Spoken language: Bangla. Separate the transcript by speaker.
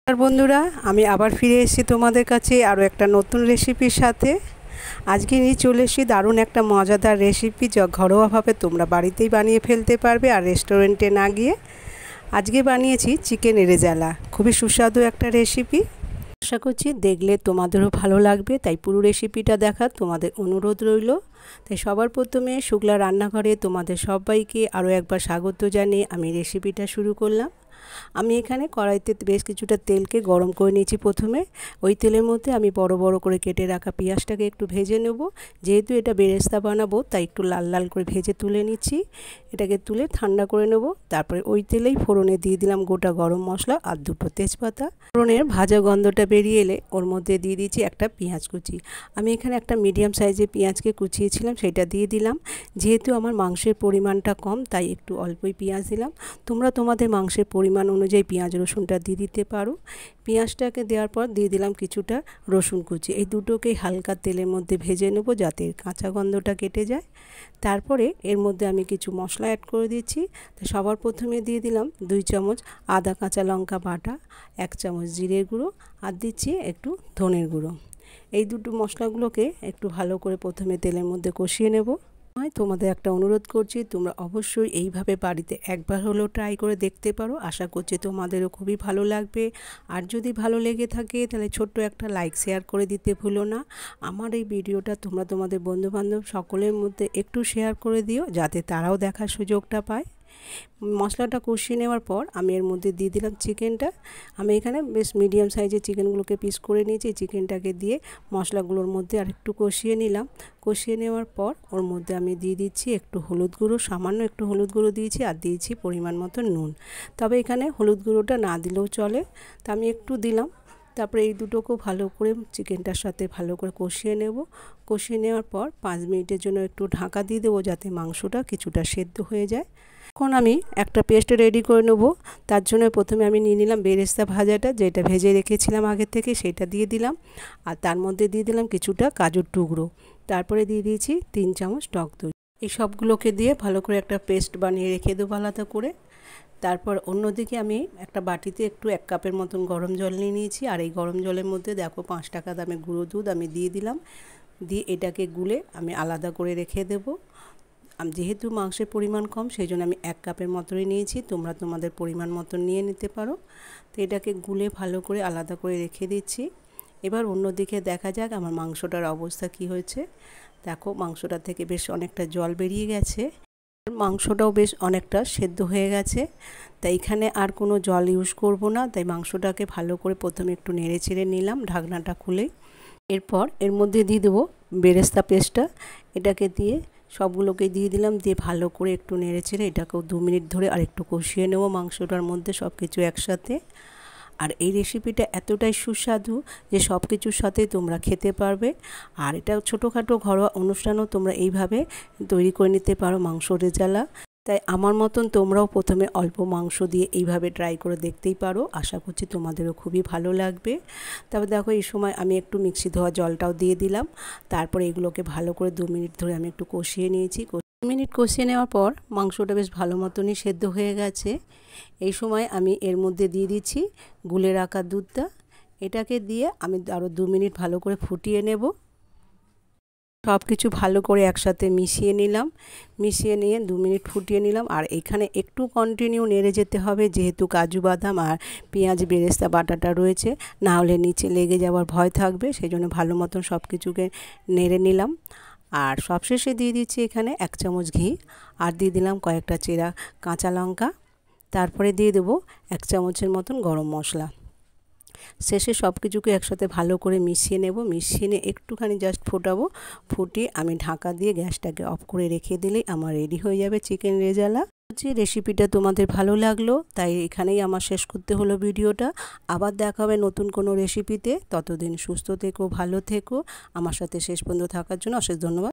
Speaker 1: আর বন্ধুরা, আমি আবার ফিরে এসেছি তোমাদের কাছে আরও একটা নতুন রেসিপির সাথে। আজকে নিয়ে চলে এসেছি দারুণ একটা মজাদার রেসিপি, যা ঘরোয়াভাবে তোমরা বাড়িতেই বানিয়ে ফেলতে পারবে আর রেস্টুরেন্টে না গিয়ে। আজকে বানিয়েছি চিকেন রেজালা, খুবই সুস্বাদু একটা রেসিপি। আশা করছি দেখলে তোমাদেরও ভালো লাগবে, তাই পুরো রেসিপিটা দেখার তোমাদের অনুরোধ রইল। তাই সবার প্রথমে শুক্লা রান্নাঘরে তোমাদের সবাইকে আরও একবার স্বাগত জানিয়ে আমি রেসিপিটা শুরু করলাম। আমি এখানে কড়াইতে বেশ কিছুটা তেলকে গরম করে নিয়েছি। প্রথমে ওই তেলের মধ্যে আমি বড় বড় করে কেটে রাখা পেঁয়াজটাকে একটু ভেজে নেব। যেহেতু এটা বেরেস্তা বানাবো তাই একটু লাল লাল করে ভেজে তুলে নিচ্ছি। এটাকে তুলে ঠান্ডা করে নেব। তারপরে ওই তেলেই ফোড়নে দিয়ে দিলাম গোটা গরম মশলা আর দুটো তেজপাতা। ফোড়নের ভাজা গন্ধটা বেরিয়ে এলে ওর মধ্যে দিয়ে দিয়েছি একটা পেঁয়াজ কুচি। আমি এখানে একটা মিডিয়াম সাইজের পেঁয়াজকে কুচিয়েছিলাম, সেটা দিয়ে দিলাম। যেহেতু আমার মাংসের পরিমাণটা কম তাই একটু অল্পই পেঁয়াজ দিলাম। তোমরা তোমাদের মাংসের পরিমাণ অনুযায়ী পেঁয়াজ রসুনটা দিয়ে দিতে পারো। পেঁয়াজটাকে দেওয়ার পর দিয়ে দিলাম কিছুটা রসুন কুচি। এই দুটোকেই হালকা তেলের মধ্যে ভেজে নেব যাতে কাঁচা গন্ধটা কেটে যায়। তারপরে এর মধ্যে আমি কিছু মশলা অ্যাড করে দিচ্ছি। তো সবার প্রথমে দিয়ে দিলাম 2 চামচ আদা কাঁচা লঙ্কা বাটা, 1 চামচ জিরের গুঁড়ো আর দিচ্ছি একটু ধনের গুঁড়ো। এই দুটো মশলাগুলোকে একটু ভালো করে প্রথমে তেলের মধ্যে কষিয়ে নেব। তোমাদের একটা অনুরোধ করছি, তোমরা অবশ্যই এইভাবে বাড়িতে একবার হলেও ট্রাই করে দেখতে পারো। আশা করছি তোমাদেরও খুবই ভালো লাগবে। আর যদি ভালো লেগে থাকে তাহলে ছোট্ট একটা লাইক শেয়ার করে দিতে ভুলো না। আমার এই ভিডিওটা তোমরা তোমাদের বন্ধুবান্ধব সকলের মধ্যে একটু শেয়ার করে দিও যাতে তারাও দেখার সুযোগটা পায়। মশলাটা কষিয়ে নেওয়ার পর আমি এর মধ্যে দিয়ে দিলাম চিকেনটা। আমি এখানে বেশ মিডিয়াম সাইজের চিকেনগুলোকে পিস করে নিয়েছি। চিকেনটাকে দিয়ে মশলাগুলোর মধ্যে আর একটু কষিয়ে নিলাম। কষিয়ে নেওয়ার পর ওর মধ্যে আমি দিয়ে দিচ্ছি একটু হলুদ গুঁড়ো, সামান্য একটু হলুদ গুঁড়ো দিয়েছি আর দিয়েছি পরিমাণ মতো নুন। তবে এখানে হলুদ গুঁড়োটা না দিলেও চলে, তা আমি একটু দিলাম। তারপরে এই দুটোকেও ভালো করে চিকেনটার সাথে ভালো করে কষিয়ে নেব। কষিয়ে নেওয়ার পর 5 মিনিটের জন্য একটু ঢাকা দিয়ে দেবো যাতে মাংসটা কিছুটা সেদ্ধ হয়ে যায়। এখন আমি একটা পেস্ট রেডি করে নেব। তার জন্য প্রথমে আমি নিয়ে নিলাম বেরেস্তা ভাজাটা, যেটা ভেজে রেখেছিলাম আগে থেকে, সেটা দিয়ে দিলাম। আর তার মধ্যে দিয়ে দিলাম কিছুটা কাজুর টুকরো। তারপরে দিয়ে দিয়েছি 3 চামচ টক দই। এই সবগুলোকে দিয়ে ভালো করে একটা পেস্ট বানিয়ে রেখে দেবো আলাদা করে। তারপর অন্যদিকে আমি একটা বাটিতে একটু 1 কাপের মতন গরম জল নিয়ে নিয়েছি। আর এই গরম জলের মধ্যে দেখো 5 টাকা দামের গুঁড়ো দুধ আমি দিয়ে দিলাম। দিয়ে এটাকে গুলে আমি আলাদা করে রেখে দেবো। যেহেতু মাংসের পরিমাণ কম সেই জন্য আমি 1 কাপের মতোই নিয়েছি, তোমরা তোমাদের পরিমাণ মতো নিয়ে নিতে পারো। তো এটাকে গুলে ভালো করে আলাদা করে রেখে দিচ্ছি। এবার অন্যদিকে দেখা যাক আমার মাংসটার অবস্থা কি হয়েছে। দেখো মাংসটা থেকে বেশ অনেকটা জল বেরিয়ে গেছে, মাংসটাও বেশ অনেকটা সেদ্ধ হয়ে গেছে। তাই এখানে আর কোনো জল ইউজ করব না। তাই মাংসটাকে ভালো করে প্রথমে একটু নেড়ে চেড়ে নিলাম ঢাকনাটা খুলে। এরপর এর মধ্যে দিয়ে দেবো বেরেস্তা পেস্টটা। এটাকে দিয়ে সবগুলোকে দিয়ে দিলাম, দিয়ে ভালো করে একটু নেড়ে চেড়ে এটাকেও 2 মিনিট ধরে আর একটু কষিয়ে নেব মাংসটার মধ্যে সব কিছু একসাথে। আর এই রেসিপিটা এতটাই সুস্বাদু যে সব কিছুর সাথেই তোমরা খেতে পারবে। আর এটা ছোটোখাটো ঘরোয়া অনুষ্ঠানও তোমরা এইভাবে তৈরি করে নিতে পারো মাংস রেজালা। তাই আমার মতন তোমরাও প্রথমে অল্প মাংস দিয়ে এইভাবে ট্রাই করে দেখতেই পারো। আশা করছি তোমাদেরও খুবই ভালো লাগবে। তবে দেখো এই সময় আমি একটু মিক্সি ধোয়া জলটাও দিয়ে দিলাম। তারপরে এগুলোকে ভালো করে 2 মিনিট ধরে আমি একটু কষিয়ে নিয়েছি। 2 মিনিট কষিয়ে নেওয়ার পর মাংসটা বেশ ভালো মতনই সেদ্ধ হয়ে গেছে। এই সময় আমি এর মধ্যে দিয়ে দিচ্ছি গুলে রাখা দুধটা। এটাকে দিয়ে আমি আরও 2 মিনিট ভালো করে ফুটিয়ে নেব। সব কিছু ভালো করে একসাথে মিশিয়ে নিলাম। মিশিয়ে নিয়ে 2 মিনিট ফুটিয়ে নিলাম। আর এখানে একটু কন্টিনিউ নেড়ে যেতে হবে, যেহেতু কাজু বাদাম আর পেঁয়াজ বেরেস্তা বাটাটা রয়েছে, না হলে নিচে লেগে যাওয়ার ভয় থাকবে। সেই জন্য ভালো মতন সব কিছুকে নেড়ে নিলাম। আর সবশেষে দিয়ে দিচ্ছি এখানে 1 চামচ ঘি আর দিয়ে দিলাম কয়েকটা চেরা কাঁচা লঙ্কা। তারপরে দিয়ে দেবো 1 চামচের মতন গরম মশলা। শেষে সব কিছুকে একসাথে ভালো করে মিশিয়ে নেব। মিশিয়ে নিয়ে একটুখানি জাস্ট ফোটাবো। ফুটিয়ে আমি ঢাকা দিয়ে গ্যাসটাকে অফ করে রেখে দিলেই আমার রেডি হয়ে যাবে চিকেন রেজালা। রেসিপিটা তোমাদের ভালো লাগলো তাই এখানেই আমার শেষ করতে হলো ভিডিওটা। আবার দেখা হবে নতুন কোনো রেসিপিতে। ততদিন সুস্থ থেকো, ভালো থেকো। আমার সাথে শেষ পর্যন্ত থাকার জন্য অশেষ ধন্যবাদ।